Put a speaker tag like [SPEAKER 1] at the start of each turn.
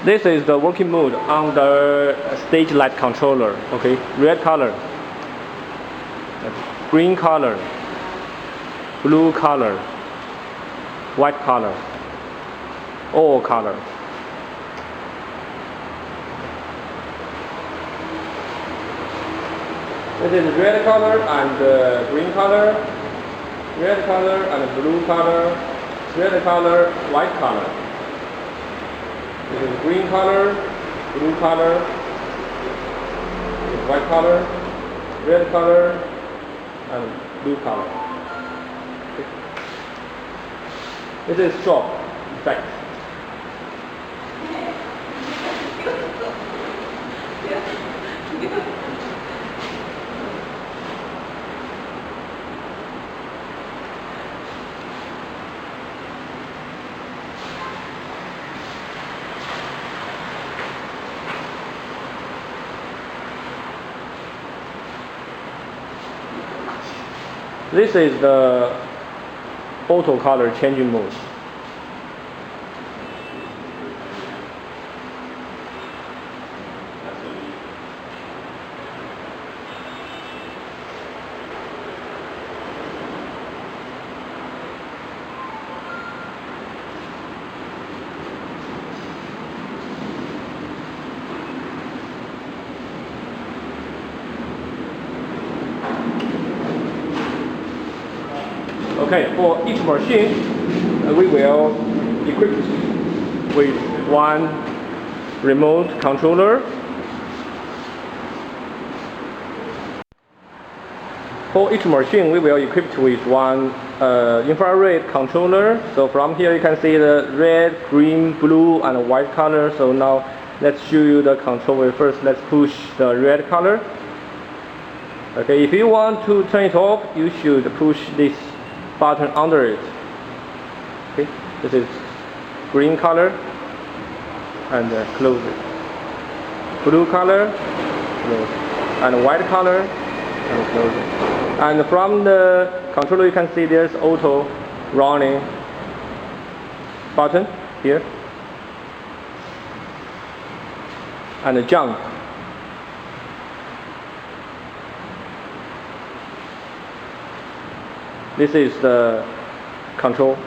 [SPEAKER 1] This is the working mode on the stage light controller. Okay, red color, green color, blue color, white color, all color. This is red color and green color, red color and blue color, red color, white color. This is green color, blue color, white color, red color, and blue color. Okay. This is strobe effect. This is the auto color changing mode. Okay, for each machine, we will equip with one remote controller. For each machine, we will equip with one infrared controller. So from here you can see the red, green, blue, and white color. So now let's show you the controller first. Let's push the red color. Okay, if you want to turn it off, you should push this button under it. Okay, this is green color and close it. Blue color, close it. And white color and close it. And from the controller you can see there's auto running button here and a jump. This is the control.